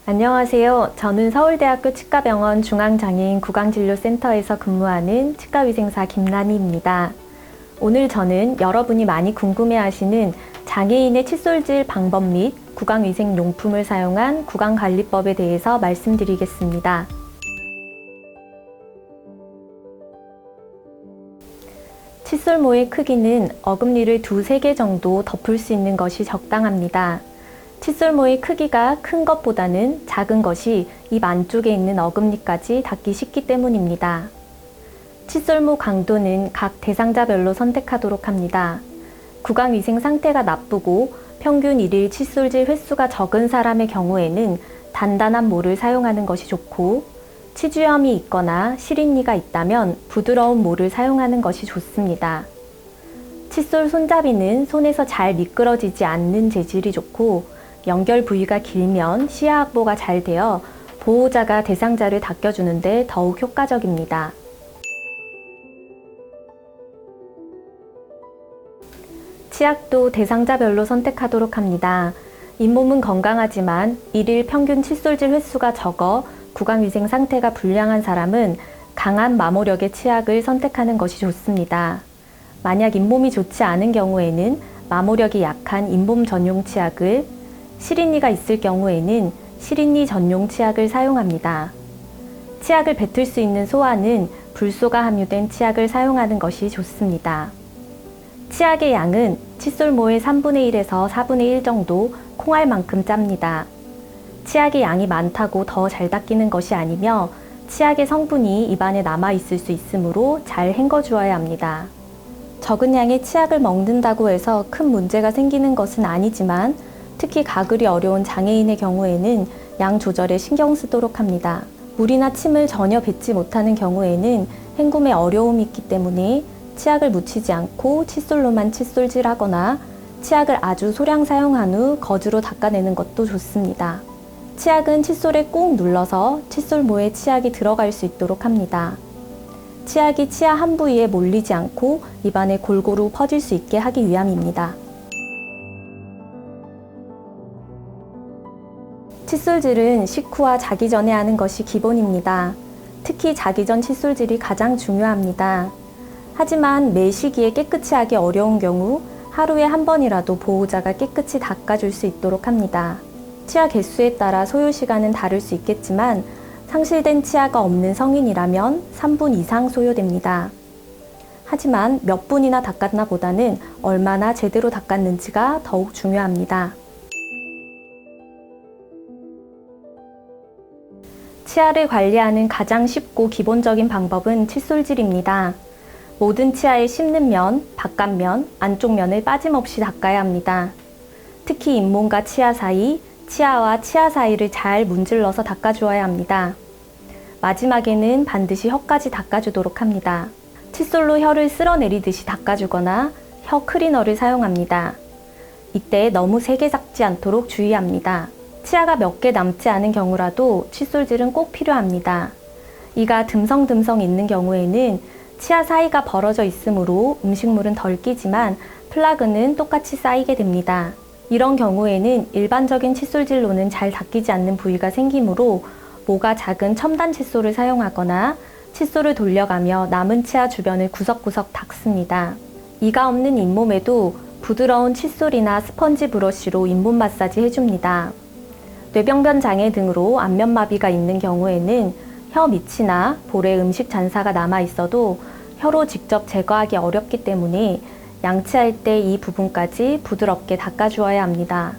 안녕하세요. 저는 서울대학교 치과병원 중앙장애인 구강진료센터에서 근무하는 치과위생사 김란희입니다. 오늘 저는 여러분이 많이 궁금해하시는 장애인의 칫솔질 방법 및 구강위생용품을 사용한 구강관리법에 대해서 말씀드리겠습니다. 칫솔모의 크기는 어금니를 2-3개 정도 덮을 수 있는 것이 적당합니다. 칫솔모의 크기가 큰 것보다는 작은 것이 입 안쪽에 있는 어금니까지 닿기 쉽기 때문입니다. 칫솔모 강도는 각 대상자별로 선택하도록 합니다. 구강위생 상태가 나쁘고 평균 1일 칫솔질 횟수가 적은 사람의 경우에는 단단한 모를 사용하는 것이 좋고, 치주염이 있거나 시린니가 있다면 부드러운 모를 사용하는 것이 좋습니다. 칫솔 손잡이는 손에서 잘 미끄러지지 않는 재질이 좋고, 연결 부위가 길면 시야 확보가 잘 되어 보호자가 대상자를 닦여주는데 더욱 효과적입니다. 치약도 대상자별로 선택하도록 합니다. 잇몸은 건강하지만 1일 평균 칫솔질 횟수가 적어 구강위생 상태가 불량한 사람은 강한 마모력의 치약을 선택하는 것이 좋습니다. 만약 잇몸이 좋지 않은 경우에는 마모력이 약한 잇몸 전용 치약을, 시린니가 있을 경우에는 시린니 전용 치약을 사용합니다. 치약을 뱉을 수 있는 소화는 불소가 함유된 치약을 사용하는 것이 좋습니다. 치약의 양은 칫솔모의 3분의 1에서 4분의 1 정도 콩알만큼 짭니다. 치약의 양이 많다고 더 잘 닦이는 것이 아니며 치약의 성분이 입안에 남아있을 수 있으므로 잘 헹궈주어야 합니다. 적은 양의 치약을 먹는다고 해서 큰 문제가 생기는 것은 아니지만 특히 가글이 어려운 장애인의 경우에는 양 조절에 신경 쓰도록 합니다. 물이나 침을 전혀 뱉지 못하는 경우에는 헹굼에 어려움이 있기 때문에 치약을 묻히지 않고 칫솔로만 칫솔질하거나 치약을 아주 소량 사용한 후 거즈로 닦아내는 것도 좋습니다. 치약은 칫솔에 꾹 눌러서 칫솔모에 치약이 들어갈 수 있도록 합니다. 치약이 치아 한 부위에 몰리지 않고 입안에 골고루 퍼질 수 있게 하기 위함입니다. 칫솔질은 식후와 자기 전에 하는 것이 기본입니다. 특히 자기 전 칫솔질이 가장 중요합니다. 하지만 매 시기에 깨끗이 하기 어려운 경우 하루에 한 번이라도 보호자가 깨끗이 닦아줄 수 있도록 합니다. 치아 개수에 따라 소요 시간은 다를 수 있겠지만 상실된 치아가 없는 성인이라면 3분 이상 소요됩니다. 하지만 몇 분이나 닦았나 보다는 얼마나 제대로 닦았는지가 더욱 중요합니다. 치아를 관리하는 가장 쉽고 기본적인 방법은 칫솔질입니다. 모든 치아에 씹는 면, 바깥면, 안쪽 면을 빠짐없이 닦아야 합니다. 특히 잇몸과 치아 사이, 치아와 치아 사이를 잘 문질러서 닦아주어야 합니다. 마지막에는 반드시 혀까지 닦아주도록 합니다. 칫솔로 혀를 쓸어내리듯이 닦아주거나 혀 클리너를 사용합니다. 이때 너무 세게 닦지 않도록 주의합니다. 치아가 몇 개 남지 않은 경우라도 칫솔질은 꼭 필요합니다. 이가 듬성듬성 있는 경우에는 치아 사이가 벌어져 있으므로 음식물은 덜 끼지만 플라그는 똑같이 쌓이게 됩니다. 이런 경우에는 일반적인 칫솔질로는 잘 닦이지 않는 부위가 생기므로 모가 작은 첨단 칫솔을 사용하거나 칫솔을 돌려가며 남은 치아 주변을 구석구석 닦습니다. 이가 없는 잇몸에도 부드러운 칫솔이나 스펀지 브러쉬로 잇몸 마사지 해줍니다. 뇌병변 장애 등으로 안면마비가 있는 경우에는 혀 밑이나 볼에 음식 잔사가 남아 있어도 혀로 직접 제거하기 어렵기 때문에 양치할 때 이 부분까지 부드럽게 닦아주어야 합니다.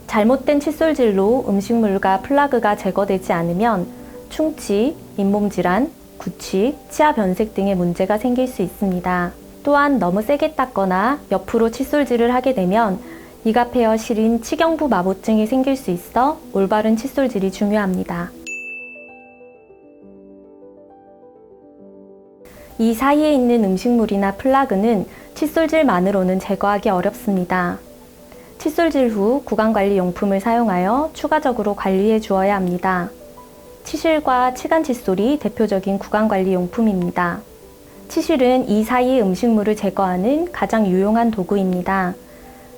잘못된 칫솔질로 음식물과 플라그가 제거되지 않으면 충치, 잇몸 질환, 구취, 치아 변색 등의 문제가 생길 수 있습니다. 또한 너무 세게 닦거나 옆으로 칫솔질을 하게 되면 이가 패여 시린 치경부 마보증이 생길 수 있어 올바른 칫솔질이 중요합니다. 이 사이에 있는 음식물이나 플라그는 칫솔질만으로는 제거하기 어렵습니다. 칫솔질 후 구강관리용품을 사용하여 추가적으로 관리해 주어야 합니다. 치실과 치간 칫솔이 대표적인 구강관리용품입니다. 치실은 이 사이의 음식물을 제거하는 가장 유용한 도구입니다.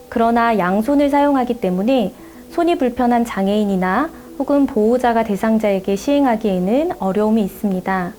그러나 양손을 사용하기 때문에 손이 불편한 장애인이나 혹은 보호자가 대상자에게 시행하기에는 어려움이 있습니다.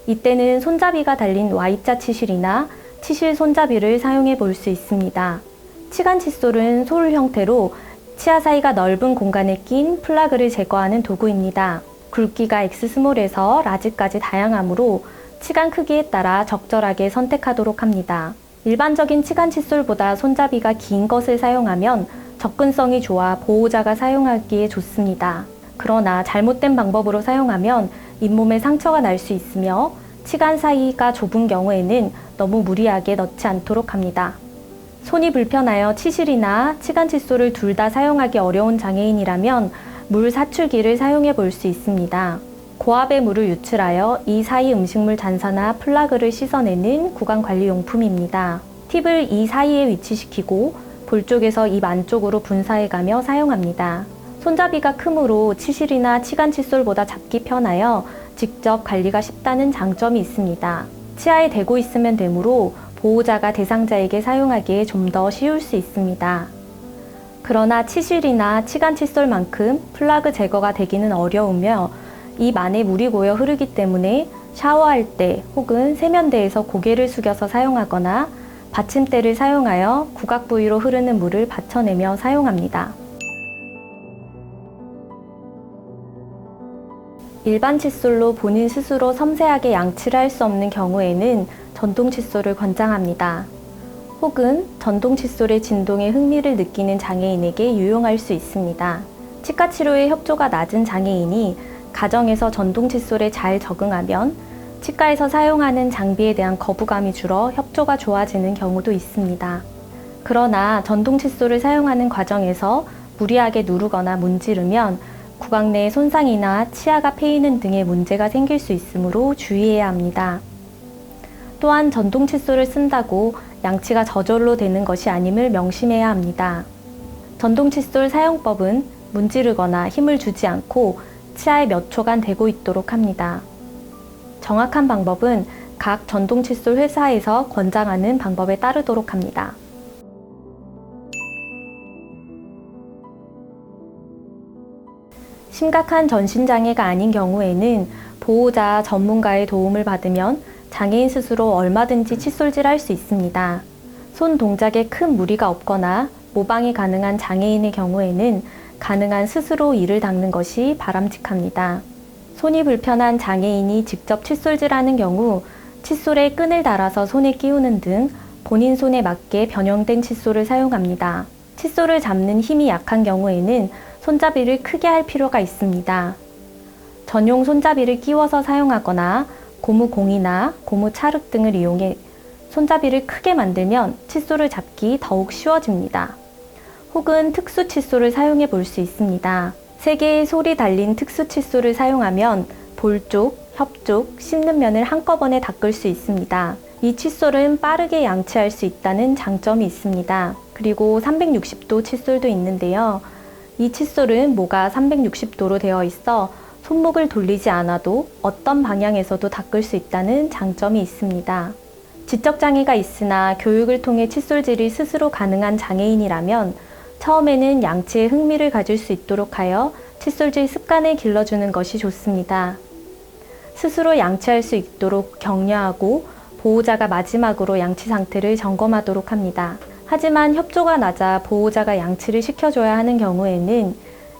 이때는 손잡이가 달린 Y자 치실이나 치실 손잡이를 사용해 볼 수 있습니다. 치간 칫솔은 솔 형태로 치아 사이가 넓은 공간에 낀 플라그를 제거하는 도구입니다. 굵기가 X스몰에서 라지까지 다양하므로 치간 크기에 따라 적절하게 선택하도록 합니다. 일반적인 치간 칫솔보다 손잡이가 긴 것을 사용하면 접근성이 좋아 보호자가 사용하기에 좋습니다. 그러나 잘못된 방법으로 사용하면 잇몸에 상처가 날 수 있으며 치간 사이가 좁은 경우에는 너무 무리하게 넣지 않도록 합니다. 손이 불편하여 치실이나 치간 칫솔을 둘 다 사용하기 어려운 장애인이라면 물 사출기를 사용해 볼 수 있습니다. 고압의 물을 유출하여 이 사이 음식물 잔사나 플라그를 씻어내는 구강관리용품입니다. 팁을 이 사이에 위치시키고 볼 쪽에서 입 안쪽으로 분사해가며 사용합니다. 손잡이가 크므로 치실이나 치간 칫솔보다 잡기 편하여 직접 관리가 쉽다는 장점이 있습니다. 치아에 대고 있으면 되므로 보호자가 대상자에게 사용하기에 좀 더 쉬울 수 있습니다. 그러나 치실이나 치간 칫솔만큼 플라그 제거가 되기는 어려우며 입 안에 물이 고여 흐르기 때문에 샤워할 때 혹은 세면대에서 고개를 숙여서 사용하거나 받침대를 사용하여 구각 부위로 흐르는 물을 받쳐내며 사용합니다. 일반 칫솔로 본인 스스로 섬세하게 양치를 할 수 없는 경우에는 전동 칫솔을 권장합니다. 혹은 전동 칫솔의 진동에 흥미를 느끼는 장애인에게 유용할 수 있습니다. 치과 치료에 협조가 낮은 장애인이 가정에서 전동 칫솔에 잘 적응하면 치과에서 사용하는 장비에 대한 거부감이 줄어 협조가 좋아지는 경우도 있습니다. 그러나 전동 칫솔을 사용하는 과정에서 무리하게 누르거나 문지르면 구강 내 손상이나 치아가 패이는 등의 문제가 생길 수 있으므로 주의해야 합니다. 또한 전동 칫솔을 쓴다고 양치가 저절로 되는 것이 아님을 명심해야 합니다. 전동 칫솔 사용법은 문지르거나 힘을 주지 않고 치아에 몇 초간 대고 있도록 합니다. 정확한 방법은 각 전동 칫솔 회사에서 권장하는 방법에 따르도록 합니다. 심각한 전신장애가 아닌 경우에는 보호자 전문가의 도움을 받으면 장애인 스스로 얼마든지 칫솔질할 수 있습니다. 손 동작에 큰 무리가 없거나 모방이 가능한 장애인의 경우에는 가능한 스스로 이를 닦는 것이 바람직합니다. 손이 불편한 장애인이 직접 칫솔질하는 경우 칫솔에 끈을 달아서 손에 끼우는 등 본인 손에 맞게 변형된 칫솔을 사용합니다. 칫솔을 잡는 힘이 약한 경우에는 손잡이를 크게 할 필요가 있습니다. 전용 손잡이를 끼워서 사용하거나 고무공이나 고무 찰흙 등을 이용해 손잡이를 크게 만들면 칫솔을 잡기 더욱 쉬워집니다. 혹은 특수 칫솔을 사용해 볼 수 있습니다. 3개의 솔이 달린 특수 칫솔을 사용하면 볼 쪽, 협 쪽, 씹는 면을 한꺼번에 닦을 수 있습니다. 이 칫솔은 빠르게 양치할 수 있다는 장점이 있습니다. 그리고 360도 칫솔도 있는데요. 이 칫솔은 모가 360도로 되어 있어 손목을 돌리지 않아도 어떤 방향에서도 닦을 수 있다는 장점이 있습니다. 지적장애가 있으나 교육을 통해 칫솔질이 스스로 가능한 장애인이라면 처음에는 양치에 흥미를 가질 수 있도록 하여 칫솔질 습관을 길러주는 것이 좋습니다. 스스로 양치할 수 있도록 격려하고 보호자가 마지막으로 양치 상태를 점검하도록 합니다. 하지만 협조가 낮아 보호자가 양치를 시켜줘야 하는 경우에는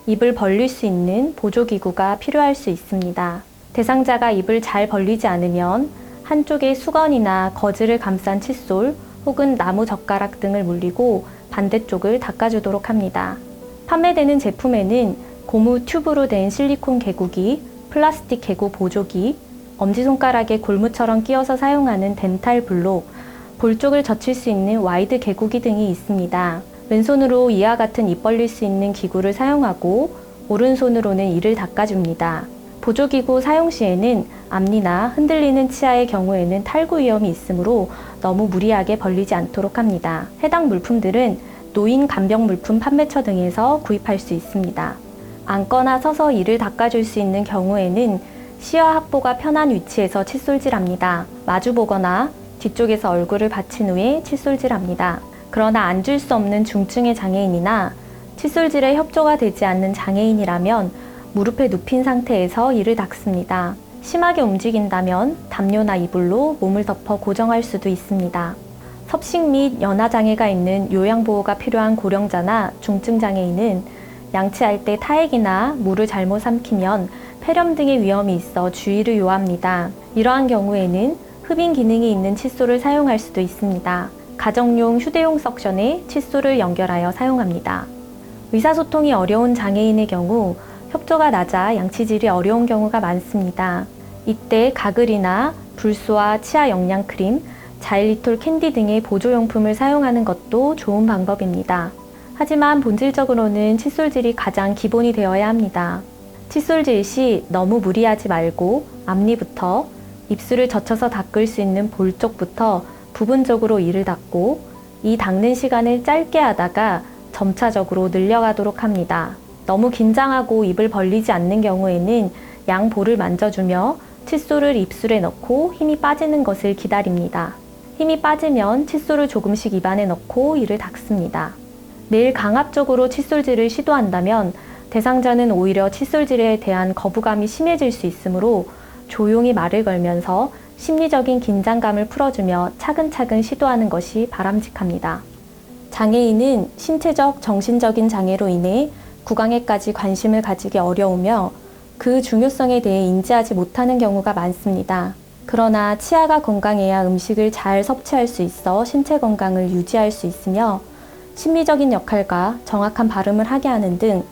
입을 벌릴 수 있는 보조기구가 필요할 수 있습니다. 대상자가 입을 잘 벌리지 않으면 한쪽에 수건이나 거즈를 감싼 칫솔 혹은 나무 젓가락 등을 물리고 반대쪽을 닦아주도록 합니다. 판매되는 제품에는 고무 튜브로 된 실리콘 개구기, 플라스틱 개구 보조기, 엄지손가락에 골무처럼 끼워서 사용하는 덴탈 블록, 볼 쪽을 젖힐 수 있는 와이드 개구기 등이 있습니다. 왼손으로 이와 같은 입 벌릴 수 있는 기구를 사용하고 오른손으로는 이를 닦아줍니다. 보조기구 사용 시에는 앞니나 흔들리는 치아의 경우에는 탈구 위험이 있으므로 너무 무리하게 벌리지 않도록 합니다. 해당 물품들은 노인 간병 물품 판매처 등에서 구입할 수 있습니다. 앉거나 서서 이를 닦아줄 수 있는 경우에는 시야 확보가 편한 위치에서 칫솔질합니다. 마주보거나 뒤쪽에서 얼굴을 받친 후에 칫솔질합니다. 그러나 앉을 수 없는 중증의 장애인이나 칫솔질에 협조가 되지 않는 장애인이라면 무릎에 눕힌 상태에서 이를 닦습니다. 심하게 움직인다면 담요나 이불로 몸을 덮어 고정할 수도 있습니다. 섭식 및 연하장애가 있는 요양보호가 필요한 고령자나 중증장애인은 양치할 때 타액이나 물을 잘못 삼키면 폐렴 등의 위험이 있어 주의를 요합니다. 이러한 경우에는 흡인 기능이 있는 칫솔을 사용할 수도 있습니다. 가정용 휴대용 석션에 칫솔을 연결하여 사용합니다. 의사소통이 어려운 장애인의 경우 협조가 낮아 양치질이 어려운 경우가 많습니다. 이때 가글이나 불소와 치아 영양크림, 자일리톨 캔디 등의 보조용품을 사용하는 것도 좋은 방법입니다. 하지만 본질적으로는 칫솔질이 가장 기본이 되어야 합니다. 칫솔질 시 너무 무리하지 말고 앞니부터 입술을 젖혀서 닦을 수 있는 볼 쪽부터 부분적으로 이를 닦고 이 닦는 시간을 짧게 하다가 점차적으로 늘려가도록 합니다. 너무 긴장하고 입을 벌리지 않는 경우에는 양 볼을 만져주며 칫솔을 입술에 넣고 힘이 빠지는 것을 기다립니다. 힘이 빠지면 칫솔을 조금씩 입안에 넣고 이를 닦습니다. 매일 강압적으로 칫솔질을 시도한다면 대상자는 오히려 칫솔질에 대한 거부감이 심해질 수 있으므로 조용히 말을 걸면서 심리적인 긴장감을 풀어주며 차근차근 시도하는 것이 바람직합니다. 장애인은 신체적, 정신적인 장애로 인해 구강에까지 관심을 가지기 어려우며 그 중요성에 대해 인지하지 못하는 경우가 많습니다. 그러나 치아가 건강해야 음식을 잘 섭취할 수 있어 신체 건강을 유지할 수 있으며 심리적인 역할과 정확한 발음을 하게 하는 등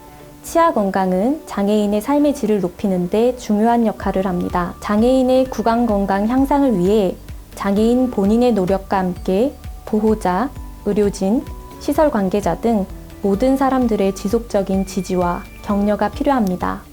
치아 건강은 장애인의 삶의 질을 높이는 데 중요한 역할을 합니다. 장애인의 구강 건강 향상을 위해 장애인 본인의 노력과 함께 보호자, 의료진, 시설 관계자 등 모든 사람들의 지속적인 지지와 격려가 필요합니다.